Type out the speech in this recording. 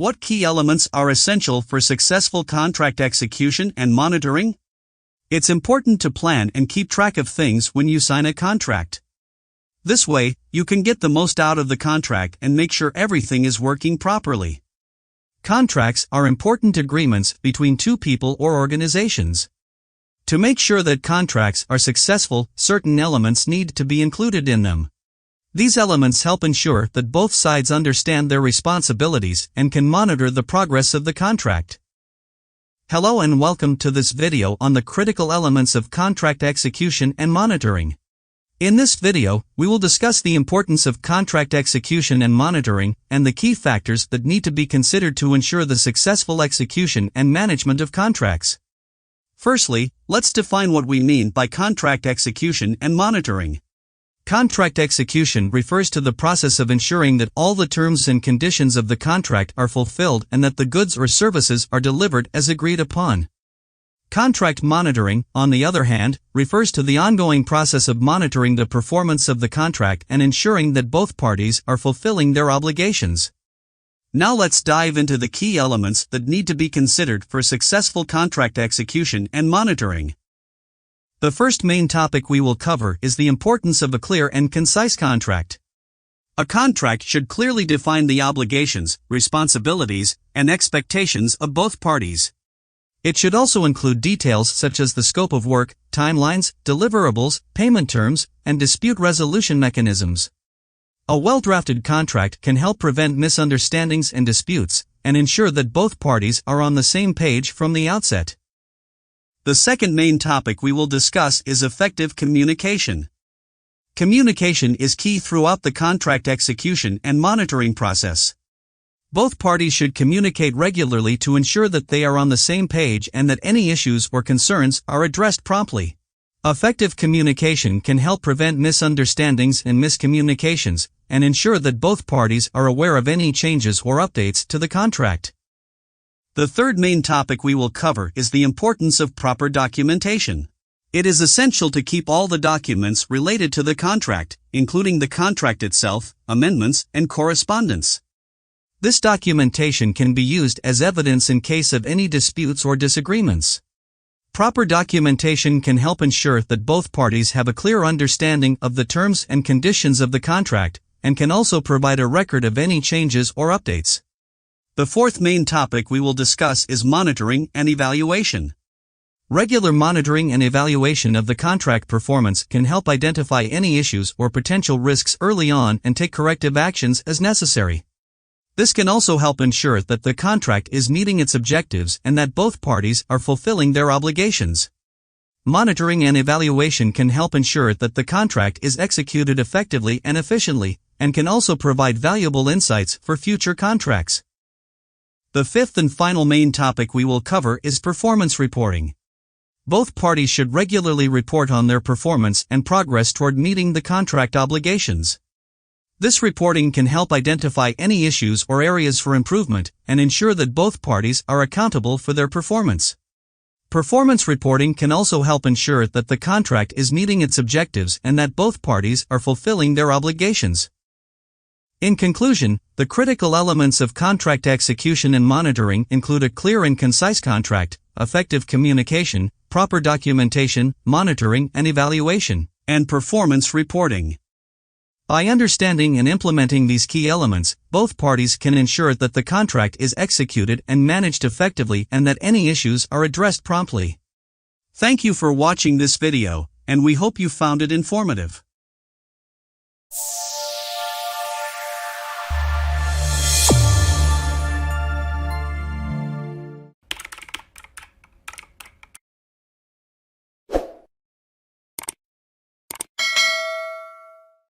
What key elements are essential for successful contract execution and monitoring? It's important to plan and keep track of things when you sign a contract. This way, you can get the most out of the contract and make sure everything is working properly. Contracts are important agreements between two people or organizations. To make sure that contracts are successful, certain elements need to be included in them. These elements help ensure that both sides understand their responsibilities and can monitor the progress of the contract. Hello and welcome to this video on the critical elements of contract execution and monitoring. In this video, we will discuss the importance of contract execution and monitoring, and the key factors that need to be considered to ensure the successful execution and management of contracts. Firstly, let's define what we mean by contract execution and monitoring. Contract execution refers to the process of ensuring that all the terms and conditions of the contract are fulfilled and that the goods or services are delivered as agreed upon. Contract monitoring, on the other hand, refers to the ongoing process of monitoring the performance of the contract and ensuring that both parties are fulfilling their obligations. Now let's dive into the key elements that need to be considered for successful contract execution and monitoring. The first main topic we will cover is the importance of a clear and concise contract. A contract should clearly define the obligations, responsibilities, and expectations of both parties. It should also include details such as the scope of work, timelines, deliverables, payment terms, and dispute resolution mechanisms. A well-drafted contract can help prevent misunderstandings and disputes, and ensure that both parties are on the same page from the outset. The second main topic we will discuss is effective communication. Communication is key throughout the contract execution and monitoring process. Both parties should communicate regularly to ensure that they are on the same page and that any issues or concerns are addressed promptly. Effective communication can help prevent misunderstandings and miscommunications, and ensure that both parties are aware of any changes or updates to the contract. The third main topic we will cover is the importance of proper documentation. It is essential to keep all the documents related to the contract, including the contract itself, amendments, and correspondence. This documentation can be used as evidence in case of any disputes or disagreements. Proper documentation can help ensure that both parties have a clear understanding of the terms and conditions of the contract, and can also provide a record of any changes or updates. The fourth main topic we will discuss is monitoring and evaluation. Regular monitoring and evaluation of the contract performance can help identify any issues or potential risks early on and take corrective actions as necessary. This can also help ensure that the contract is meeting its objectives and that both parties are fulfilling their obligations. Monitoring and evaluation can help ensure that the contract is executed effectively and efficiently, and can also provide valuable insights for future contracts. The fifth and final main topic we will cover is performance reporting. Both parties should regularly report on their performance and progress toward meeting the contract obligations. This reporting can help identify any issues or areas for improvement, and ensure that both parties are accountable for their performance. Performance reporting can also help ensure that the contract is meeting its objectives and that both parties are fulfilling their obligations. In conclusion, the critical elements of contract execution and monitoring include a clear and concise contract, effective communication, proper documentation, monitoring and evaluation, and performance reporting. By understanding and implementing these key elements, both parties can ensure that the contract is executed and managed effectively and that any issues are addressed promptly. Thank you for watching this video, and we hope you found it informative.